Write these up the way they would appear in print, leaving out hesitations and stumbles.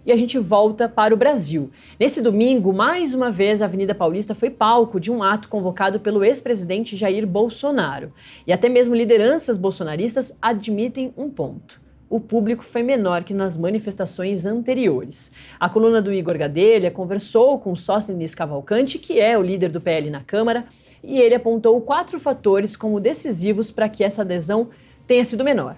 e a gente volta para o Brasil. Nesse domingo, mais uma vez, a Avenida Paulista foi palco de um ato convocado pelo ex-presidente Jair Bolsonaro. E até mesmo lideranças bolsonaristas admitem um ponto: o público foi menor que nas manifestações anteriores. A coluna do Igor Gadelha conversou com Sóstenes Cavalcanti, que é o líder do PL na Câmara, e ele apontou 4 fatores como decisivos para que essa adesão tenha sido menor: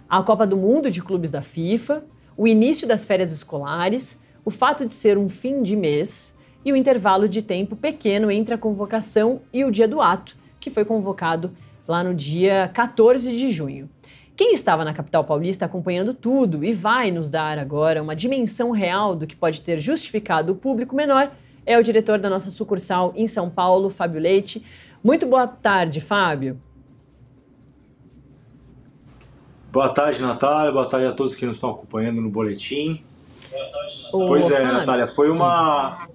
a Copa do Mundo de clubes da FIFA, o início das férias escolares, o fato de ser um fim de mês e o intervalo de tempo pequeno entre a convocação e o dia do ato, que foi convocado lá no dia 14 de junho. Quem estava na capital paulista acompanhando tudo e vai nos dar agora uma dimensão real do que pode ter justificado o público menor é o diretor da nossa sucursal em São Paulo, Fábio Leite. Muito boa tarde, Fábio. Boa tarde, Natália. Boa tarde a todos que nos estão acompanhando no boletim. Boa tarde, Natália. Pois é, Natália, foi uma...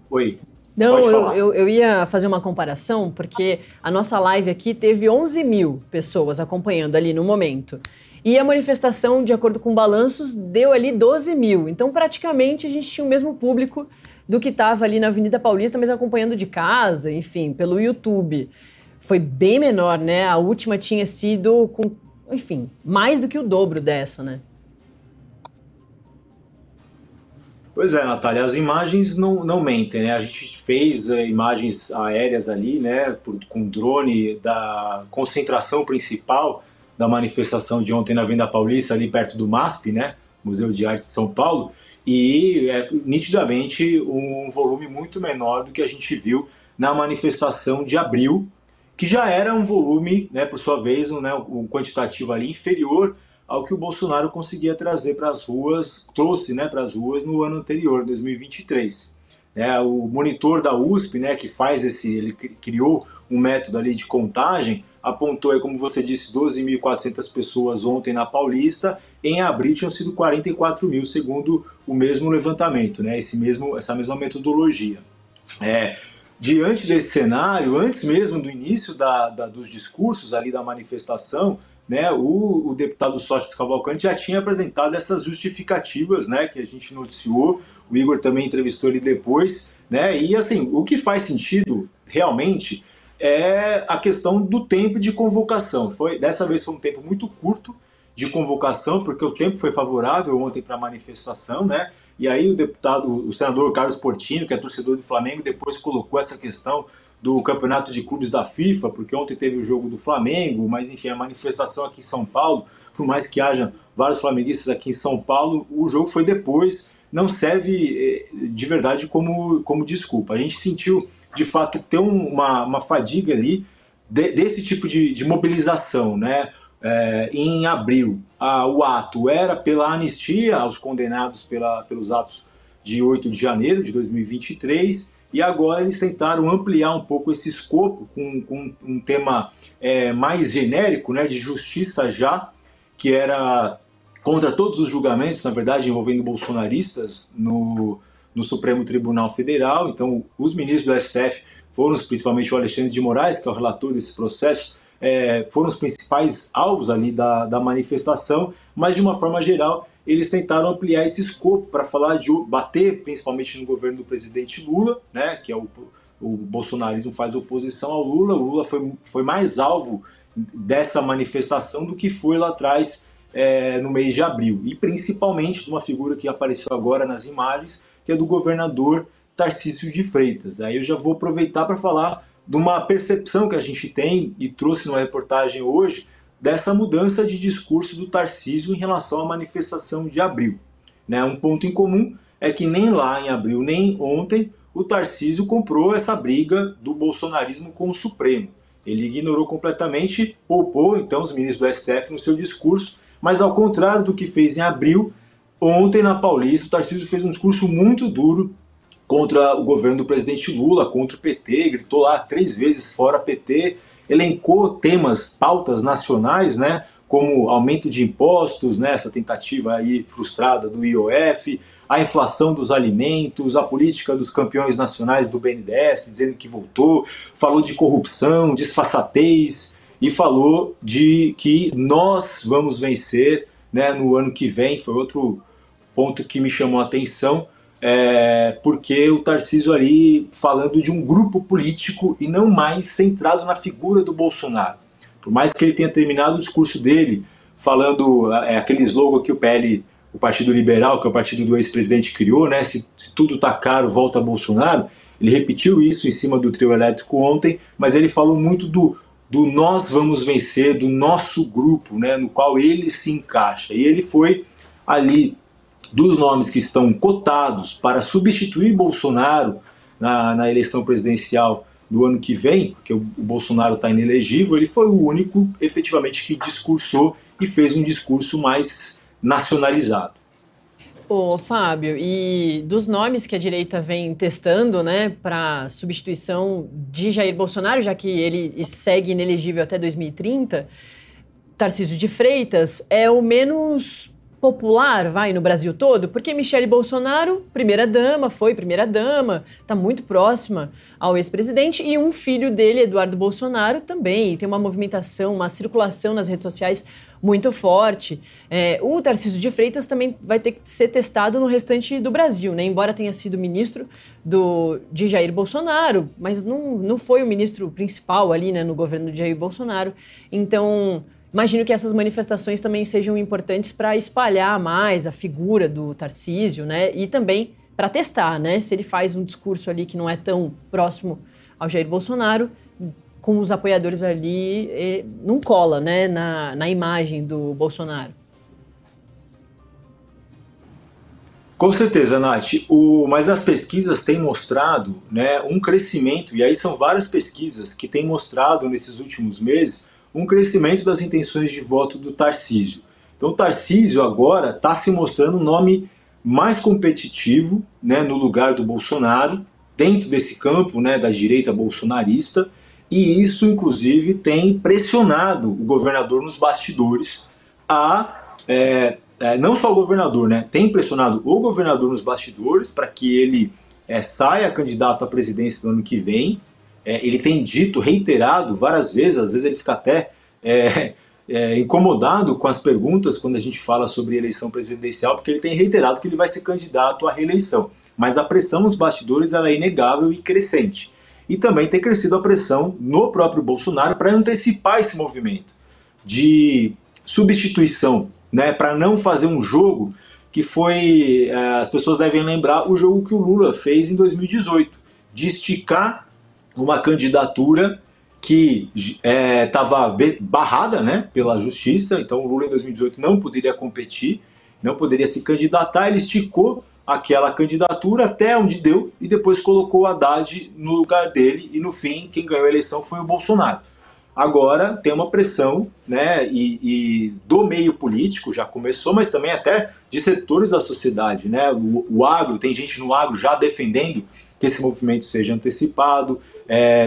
Oi. Não, eu ia fazer uma comparação, porque a nossa live aqui teve 11 mil pessoas acompanhando ali no momento. E a manifestação, de acordo com balanços, deu ali 12 mil. Então, praticamente, a gente tinha o mesmo público do que estava ali na Avenida Paulista, mas acompanhando de casa, enfim, pelo YouTube. Foi bem menor, né? A última tinha sido com, enfim, mais do que o dobro dessa, né? Pois é, Natália, as imagens não mentem, né? A gente fez imagens aéreas ali, né, com drone da concentração principal da manifestação de ontem na Avenida Paulista, ali perto do MASP, né, Museu de Arte de São Paulo, e é nitidamente um volume muito menor do que a gente viu na manifestação de abril, que já era um volume, né, por sua vez, um quantitativo ali inferior ao que o Bolsonaro conseguia trazer para as ruas, trouxe, né, para as ruas no ano anterior, 2023. O monitor da USP, né, que faz ele criou um método ali de contagem, apontou, como você disse, 12.400 pessoas ontem na Paulista. Em abril tinham sido 44 mil, segundo o mesmo levantamento, né, essa mesma metodologia. Diante desse cenário, antes mesmo do início dos discursos ali da manifestação, né, o deputado Sóstenes Cavalcanti já tinha apresentado essas justificativas, né, que a gente noticiou. O Igor também entrevistou ele depois, né, e assim, o que faz sentido realmente é a questão do tempo de convocação. Dessa vez foi um tempo muito curto de convocação, porque o tempo foi favorável ontem para a manifestação, né, e aí o senador Carlos Portinho, que é torcedor do Flamengo, depois colocou essa questão do campeonato de clubes da FIFA, porque ontem teve o jogo do Flamengo, mas enfim, a manifestação aqui em São Paulo, por mais que haja vários flamenguistas aqui em São Paulo, o jogo foi depois, não serve de verdade como desculpa. A gente sentiu, de fato, ter uma fadiga ali desse tipo de mobilização, né? Em abril, o ato era pela anistia aos condenados pelos atos de 8 de janeiro de 2023, e agora eles tentaram ampliar um pouco esse escopo com um tema mais genérico, né, de justiça já, que era contra todos os julgamentos, na verdade, envolvendo bolsonaristas no Supremo Tribunal Federal. Então, os ministros do STF foram, principalmente o Alexandre de Moraes, que é o relator desse processo, foram os principais alvos ali da manifestação, mas de uma forma geral eles tentaram ampliar esse escopo para falar de bater principalmente no governo do presidente Lula, né, que é o bolsonarismo faz oposição ao Lula. O Lula foi mais alvo dessa manifestação do que foi lá atrás no mês de abril, e principalmente de uma figura que apareceu agora nas imagens, que é do governador Tarcísio de Freitas. Aí eu já vou aproveitar para falar de uma percepção que a gente tem, e trouxe numa reportagem hoje, dessa mudança de discurso do Tarcísio em relação à manifestação de abril. Né? Um ponto em comum é que nem lá em abril, nem ontem, o Tarcísio comprou essa briga do bolsonarismo com o Supremo. Ele ignorou completamente, poupou então os ministros do STF no seu discurso, mas ao contrário do que fez em abril, ontem na Paulista o Tarcísio fez um discurso muito duro contra o governo do presidente Lula, contra o PT, gritou lá 3 vezes fora PT, elencou temas, pautas nacionais, né, como aumento de impostos, né, essa tentativa aí frustrada do IOF, a inflação dos alimentos, a política dos campeões nacionais do BNDES, dizendo que voltou, falou de corrupção, desfaçatez, e falou de que nós vamos vencer, né, no ano que vem. Foi ponto que me chamou a atenção, porque o Tarcísio ali falando de um grupo político e não mais centrado na figura do Bolsonaro. Por mais que ele tenha terminado o discurso dele falando aquele slogan que o PL, o Partido Liberal, que é o partido do ex-presidente, criou, né? Se tudo tá caro, volta Bolsonaro. Ele repetiu isso em cima do trio elétrico ontem, mas ele falou muito do nós vamos vencer, do nosso grupo, né? No qual ele se encaixa. E ele foi ali dos nomes que estão cotados para substituir Bolsonaro na eleição presidencial do ano que vem, porque o Bolsonaro está inelegível, ele foi o único efetivamente que discursou e fez um discurso mais nacionalizado. Ô, Fábio, e dos nomes que a direita vem testando, né, para substituição de Jair Bolsonaro, já que ele segue inelegível até 2030, Tarcísio de Freitas é o menos popular, no Brasil todo, porque Michele Bolsonaro, foi primeira-dama, está muito próxima ao ex-presidente, e um filho dele, Eduardo Bolsonaro, também tem uma movimentação, uma circulação nas redes sociais muito forte. O Tarcísio de Freitas também vai ter que ser testado no restante do Brasil, né? Embora tenha sido ministro de Jair Bolsonaro, mas não foi o ministro principal ali, né, no governo de Jair Bolsonaro. Então, imagino que essas manifestações também sejam importantes para espalhar mais a figura do Tarcísio, né? E também para testar, né? Se ele faz um discurso ali que não é tão próximo ao Jair Bolsonaro, com os apoiadores ali, não cola, né? Na imagem do Bolsonaro. Com certeza, Nath. Mas as pesquisas têm mostrado, né, um crescimento, e aí são várias pesquisas que têm mostrado nesses últimos meses um crescimento das intenções de voto do Tarcísio. Então o Tarcísio agora está se mostrando um nome mais competitivo, né, no lugar do Bolsonaro, dentro desse campo, né, da direita bolsonarista, e isso inclusive tem pressionado o governador nos bastidores não só o governador, né, tem pressionado o governador nos bastidores para que ele saia candidato à presidência do ano que vem. Ele tem dito, reiterado várias vezes, às vezes ele fica até incomodado com as perguntas quando a gente fala sobre eleição presidencial, porque ele tem reiterado que ele vai ser candidato à reeleição. Mas a pressão nos bastidores ela é inegável e crescente. E também tem crescido a pressão no próprio Bolsonaro para antecipar esse movimento de substituição, né, para não fazer um jogo que foi, as pessoas devem lembrar, o jogo que o Lula fez em 2018, de esticar uma candidatura que estava barrada, né, pela justiça. Então o Lula em 2018 não poderia competir, não poderia se candidatar, ele esticou aquela candidatura até onde deu e depois colocou o Haddad no lugar dele e no fim quem ganhou a eleição foi o Bolsonaro. Agora tem uma pressão, né, e do meio político já começou, mas também até de setores da sociedade, né? O agro, tem gente no agro já defendendo que esse movimento seja antecipado,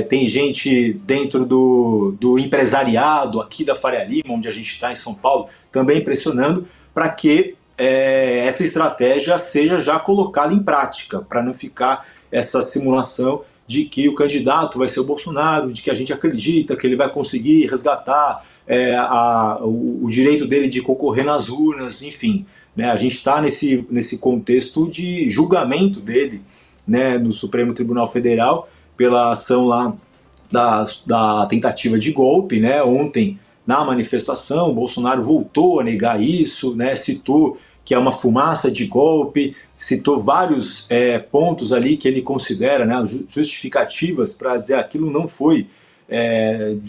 tem gente dentro do empresariado aqui da Faria Lima, onde a gente está em São Paulo, também pressionando para que essa estratégia seja já colocada em prática, para não ficar essa simulação de que o candidato vai ser o Bolsonaro, de que a gente acredita que ele vai conseguir resgatar o direito dele de concorrer nas urnas, enfim. Né, a gente está nesse contexto de julgamento dele, né, no Supremo Tribunal Federal pela ação lá da tentativa de golpe, né, ontem na manifestação, o Bolsonaro voltou a negar isso, né, citou que é uma fumaça de golpe, citou vários pontos ali que ele considera, né, justificativas para dizer que aquilo não foi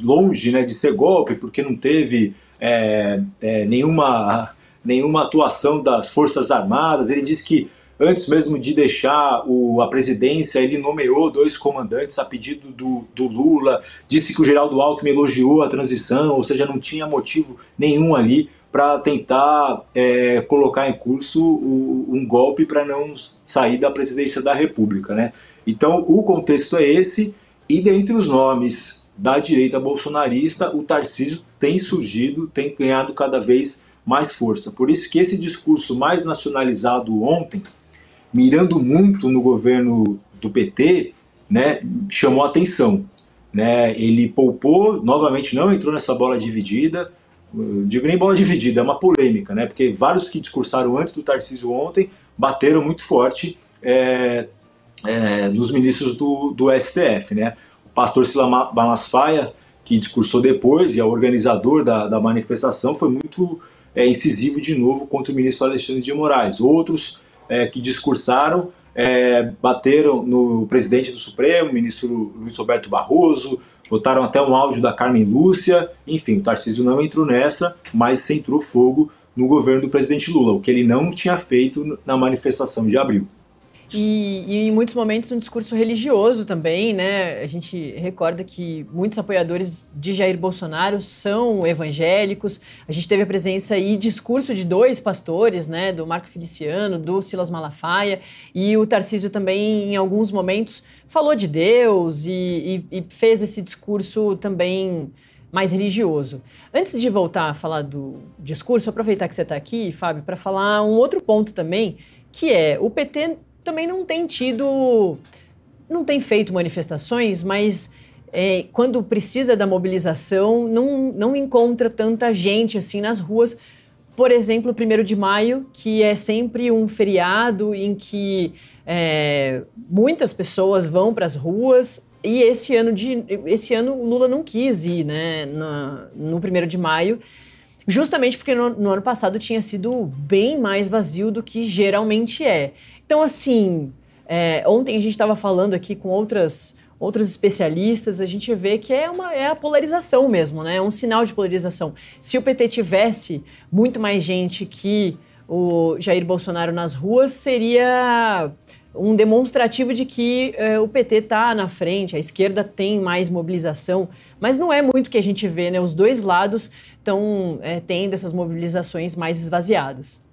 longe, né, de ser golpe, porque não teve nenhuma atuação das Forças Armadas. Ele disse que antes mesmo de deixar a presidência, ele nomeou 2 comandantes a pedido do Lula, disse que o Geraldo Alckmin elogiou a transição, ou seja, não tinha motivo nenhum ali para tentar colocar em curso um golpe para não sair da presidência da República, né? Então o contexto é esse, e dentre os nomes da direita bolsonarista, o Tarcísio tem surgido, tem ganhado cada vez mais força. Por isso que esse discurso mais nacionalizado ontem, mirando muito no governo do PT, né, chamou a atenção. Né? Ele poupou, novamente não entrou nessa bola dividida, eu digo nem bola dividida, é uma polêmica, né? Porque vários que discursaram antes do Tarcísio ontem bateram muito forte nos ministros do STF, né? O pastor Silas Malafaia, que discursou depois, e é o organizador da manifestação, foi muito incisivo de novo contra o ministro Alexandre de Moraes. Outros que discursaram bateram no presidente do Supremo, ministro Luiz Roberto Barroso, botaram até um áudio da Carmen Lúcia. Enfim, o Tarcísio não entrou nessa, mas centrou fogo no governo do presidente Lula, o que ele não tinha feito na manifestação de abril. E em muitos momentos um discurso religioso também, né? A gente recorda que muitos apoiadores de Jair Bolsonaro são evangélicos. A gente teve a presença e discurso de 2 pastores, né? Do Marco Feliciano, do Silas Malafaia. E o Tarcísio também, em alguns momentos, falou de Deus e fez esse discurso também mais religioso. Antes de voltar a falar do discurso, aproveitar que você está aqui, Fábio, para falar um outro ponto também, que é o PT também não tem feito manifestações, mas quando precisa da mobilização, não encontra tanta gente assim nas ruas. Por exemplo, o 1º de maio, que é sempre um feriado em que muitas pessoas vão para as ruas, e esse ano o Lula não quis ir, né, no 1º de maio, justamente porque no ano passado tinha sido bem mais vazio do que geralmente é. Então, assim, ontem a gente estava falando aqui com outros especialistas, a gente vê que é a polarização mesmo, né? É um sinal de polarização. Se o PT tivesse muito mais gente que o Jair Bolsonaro nas ruas, seria um demonstrativo de que o PT está na frente, a esquerda tem mais mobilização, mas não é muito o que a gente vê, né? Os dois lados estão tendo essas mobilizações mais esvaziadas.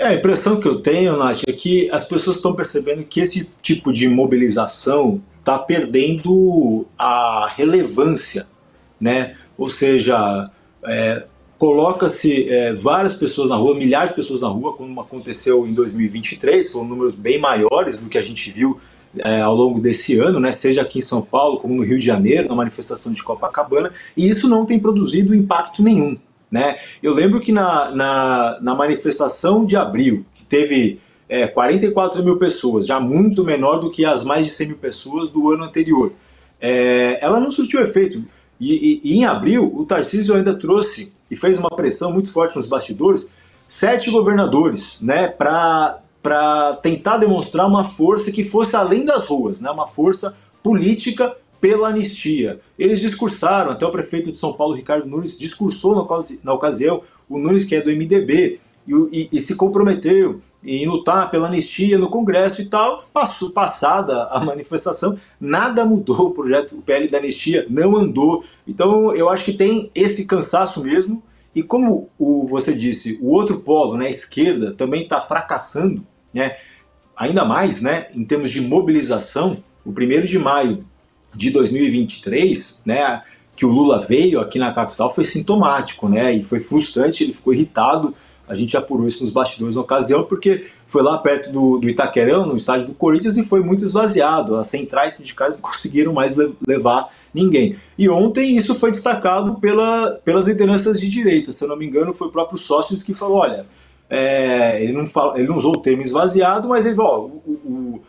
A impressão que eu tenho, Nath, é que as pessoas estão percebendo que esse tipo de mobilização está perdendo a relevância, né? Ou seja, coloca-se várias pessoas na rua, milhares de pessoas na rua, como aconteceu em 2023, foram números bem maiores do que a gente viu ao longo desse ano, né? Seja aqui em São Paulo, como no Rio de Janeiro, na manifestação de Copacabana, e isso não tem produzido impacto nenhum. Né? Eu lembro que na manifestação de abril, que teve 44 mil pessoas, já muito menor do que as mais de 100 mil pessoas do ano anterior, ela não surtiu efeito. E em abril, o Tarcísio ainda trouxe e fez uma pressão muito forte nos bastidores, 7 governadores, né, para tentar demonstrar uma força que fosse além das ruas, né, uma força política pela anistia. Eles discursaram, até o prefeito de São Paulo, Ricardo Nunes, discursou na ocasião, o Nunes, que é do MDB, e se comprometeu em lutar pela anistia no Congresso e tal. Passada a manifestação, nada mudou, o projeto, o PL da anistia não andou. Então eu acho que tem esse cansaço mesmo, e como você disse, o outro polo, né, a esquerda, também está fracassando, né, ainda mais, né, em termos de mobilização. O 1º de maio de 2023, né, que o Lula veio aqui na capital, foi sintomático, né, e foi frustrante, ele ficou irritado. A gente apurou isso nos bastidores na ocasião, porque foi lá perto do Itaquerão, no estádio do Corinthians, e foi muito esvaziado. As centrais sindicais não conseguiram mais levar ninguém. E ontem isso foi destacado pelas lideranças de direita. Se eu não me engano, foi o próprio Sócrates que falou, olha, ele não usou o termo esvaziado, mas ele falou,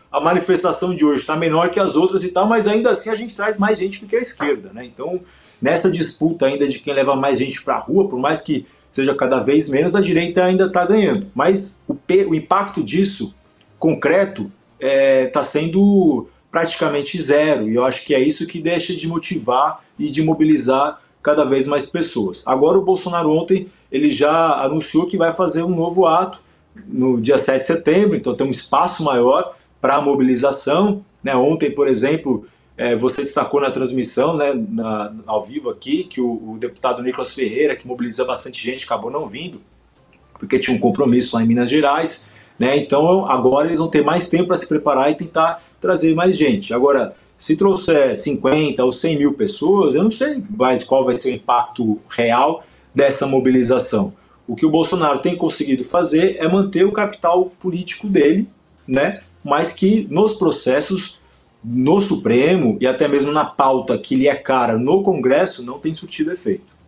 a manifestação de hoje está menor que as outras e tal, mas ainda assim a gente traz mais gente do que a esquerda, né? Então, nessa disputa ainda de quem leva mais gente para a rua, por mais que seja cada vez menos, a direita ainda está ganhando. Mas o impacto disso, concreto, está sendo praticamente zero. E eu acho que é isso que deixa de motivar e de mobilizar cada vez mais pessoas. Agora o Bolsonaro ontem, ele já anunciou que vai fazer um novo ato no dia 7 de setembro, então tem um espaço maior para a mobilização. Né? Ontem, por exemplo, você destacou na transmissão, né, ao vivo aqui, que o deputado Nicolas Ferreira, que mobiliza bastante gente, acabou não vindo, porque tinha um compromisso lá em Minas Gerais, né? Então agora eles vão ter mais tempo para se preparar e tentar trazer mais gente. Agora, se trouxer 50 ou 100 mil pessoas, eu não sei mais qual vai ser o impacto real dessa mobilização. O que o Bolsonaro tem conseguido fazer é manter o capital político dele, né? Mas que nos processos no Supremo e até mesmo na pauta que lhe é cara no Congresso não tem surtido efeito.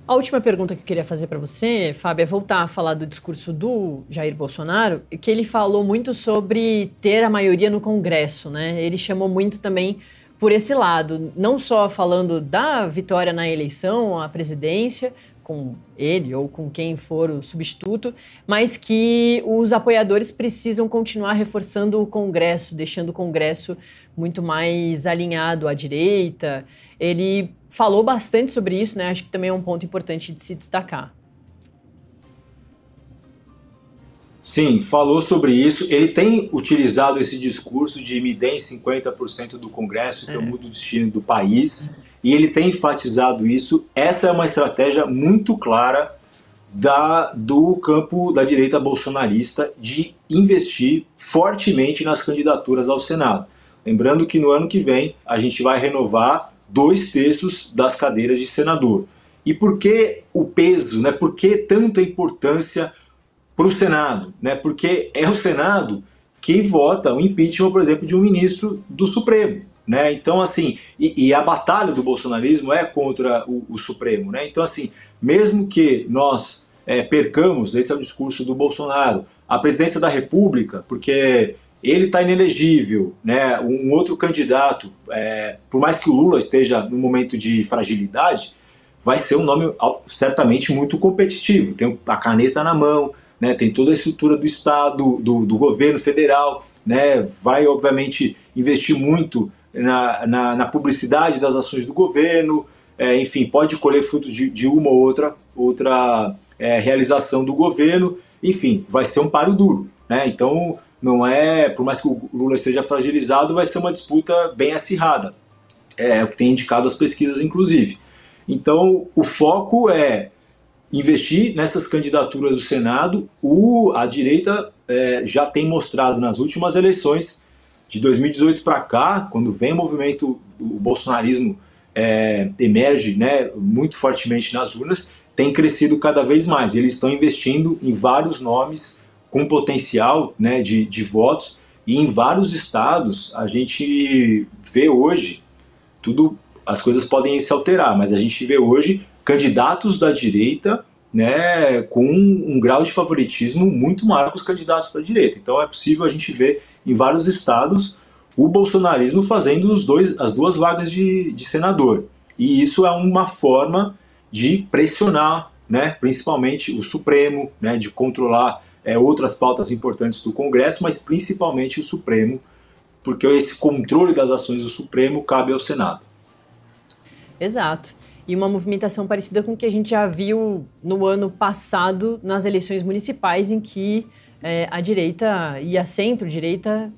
A última pergunta que eu queria fazer para você, Fábio, é voltar a falar do discurso do Jair Bolsonaro, que ele falou muito sobre ter a maioria no Congresso, né? Ele chamou muito também por esse lado, não só falando da vitória na eleição, à presidência, com ele ou com quem for o substituto, mas que os apoiadores precisam continuar reforçando o Congresso, deixando o Congresso muito mais alinhado à direita. Ele falou bastante sobre isso, né? Acho que também é um ponto importante de se destacar. Sim, falou sobre isso. Ele tem utilizado esse discurso de me deem 50% do Congresso, que eu mudo o destino do país. E ele tem enfatizado isso. Essa é uma estratégia muito clara do campo da direita bolsonarista de investir fortemente nas candidaturas ao Senado. Lembrando que no ano que vem a gente vai renovar 2/3 das cadeiras de senador. E por que o peso, né? Por que tanta importância para o Senado? Né? Porque é o Senado que vota o impeachment, por exemplo, de um ministro do Supremo. Né? Então, assim, e a batalha do bolsonarismo é contra o Supremo. Né? Então, assim, mesmo que nós percamos, esse é o discurso do Bolsonaro, a presidência da República, porque ele está inelegível, né? Um outro candidato, por mais que o Lula esteja num momento de fragilidade, vai ser um nome certamente muito competitivo. Tem a caneta na mão, né? Tem toda a estrutura do Estado, do governo federal, né? Vai, obviamente, investir muito na publicidade das ações do governo, enfim, pode colher fruto de uma ou outra realização do governo, enfim, vai ser um páreo duro. Né? Então, não é, por mais que o Lula esteja fragilizado, vai ser uma disputa bem acirrada. É o que tem indicado as pesquisas, inclusive. Então, o foco é investir nessas candidaturas do Senado. A direita já tem mostrado nas últimas eleições, de 2018 para cá, quando vem o movimento, o bolsonarismo emerge, né, muito fortemente nas urnas, tem crescido cada vez mais. Eles estão investindo em vários nomes com potencial, né, de votos, e em vários estados a gente vê hoje, as coisas podem se alterar, mas a gente vê hoje candidatos da direita, né, com um grau de favoritismo muito maior que os candidatos da direita. Então é possível a gente ver em vários estados o bolsonarismo fazendo as duas vagas de senador. E isso é uma forma de pressionar, né, principalmente o Supremo, né, de controlar outras pautas importantes do Congresso, mas principalmente o Supremo, porque esse controle das ações do Supremo cabe ao Senado. Exato. E uma movimentação parecida com o que a gente já viu no ano passado nas eleições municipais, em que a direita e a centro-direita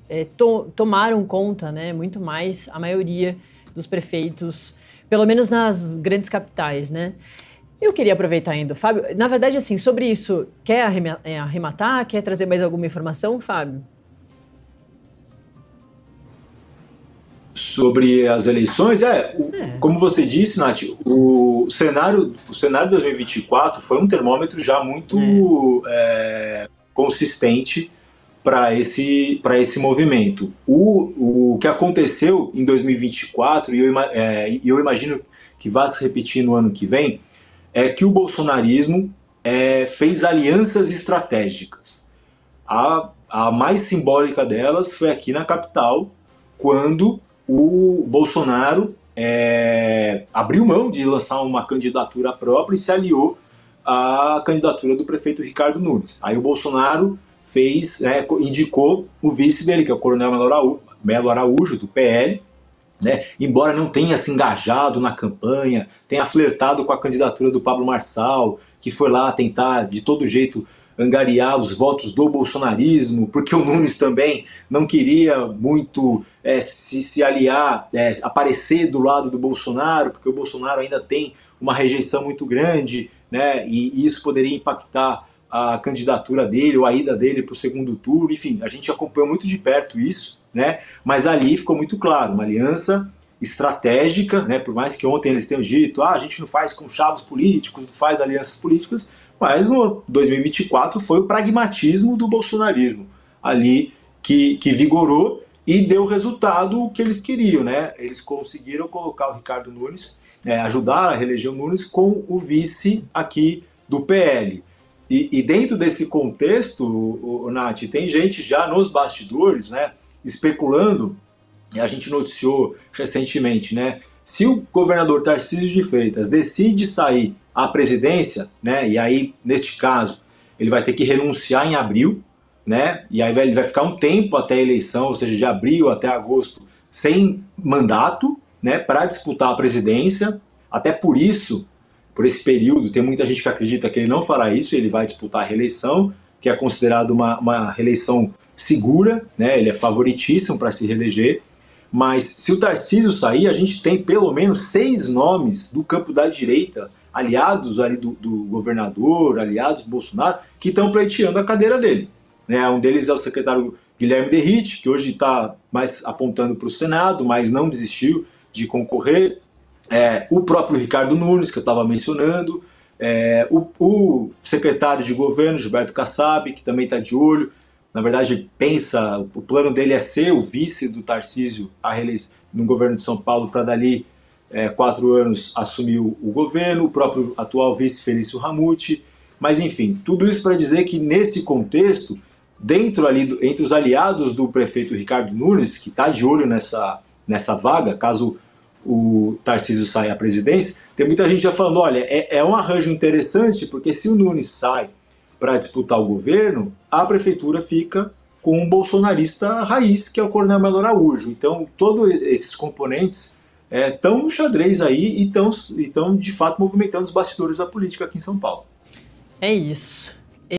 tomaram conta, né, muito mais a maioria dos prefeitos, pelo menos nas grandes capitais, né? Eu queria aproveitar ainda, Fábio, na verdade, assim, sobre isso, quer arrematar, quer trazer mais alguma informação, Fábio? Sobre as eleições, como você disse, Nath, o cenário de 2024 foi um termômetro já muito consistente para esse movimento. O que aconteceu em 2024, e eu imagino que vai se repetir no ano que vem, é que o bolsonarismo fez alianças estratégicas. A mais simbólica delas foi aqui na capital, quando o Bolsonaro abriu mão de lançar uma candidatura própria e se aliou à candidatura do prefeito Ricardo Nunes. Aí o Bolsonaro indicou o vice dele, que é o Coronel Melo Araújo, do PL, né? Embora não tenha se engajado na campanha, tenha flertado com a candidatura do Pablo Marçal, que foi lá tentar de todo jeito angariar os votos do bolsonarismo, porque o Nunes também não queria muito se aliar, aparecer do lado do Bolsonaro, porque o Bolsonaro ainda tem uma rejeição muito grande, né? E isso poderia impactar a candidatura dele ou a ida dele para o segundo turno. Enfim, a gente acompanhou muito de perto isso, né? Mas ali ficou muito claro, uma aliança estratégica, né? Por mais que ontem eles tenham dito, a gente não faz conchavos políticos, não faz alianças políticas, mas no 2024 foi o pragmatismo do bolsonarismo ali que vigorou, e deu o resultado que eles queriam, né? Eles conseguiram colocar o Ricardo Nunes, ajudar a reeleger o Nunes com o vice aqui do PL. E dentro desse contexto, Nath, tem gente já nos bastidores, né, especulando, e a gente noticiou recentemente, né, se o governador Tarcísio de Freitas decide sair à presidência, né, e aí, neste caso, ele vai ter que renunciar em abril, né, e aí ele vai ficar um tempo até a eleição, ou seja, de abril até agosto, sem mandato, né, para disputar a presidência. Até por isso, por esse período, tem muita gente que acredita que ele não fará isso, ele vai disputar a reeleição, que é considerado uma reeleição segura, né, ele é favoritíssimo para se reeleger. Mas se o Tarcísio sair, a gente tem pelo menos 6 nomes do campo da direita, aliados ali do governador, aliados do Bolsonaro, que estão pleiteando a cadeira dele. Né? Um deles é o secretário Guilherme Derrite, que hoje está mais apontando para o Senado, mas não desistiu de concorrer. O próprio Ricardo Nunes, que eu estava mencionando, o secretário de governo, Gilberto Kassab, que também está de olho. Na verdade, o plano dele é ser o vice do Tarcísio no governo de São Paulo, para dali 4 anos assumir o governo, o próprio atual vice Felício Ramute. Mas, enfim, tudo isso para dizer que, nesse contexto, entre os aliados do prefeito Ricardo Nunes, que está de olho nessa vaga, caso o Tarcísio saia à presidência, tem muita gente já falando, olha, é um arranjo interessante, porque se o Nunes sai para disputar o governo, a prefeitura fica com um bolsonarista raiz, que é o Coronel Melo Araújo. Então, todos esses componentes estão no xadrez aí e estão, de fato, movimentando os bastidores da política aqui em São Paulo. É isso.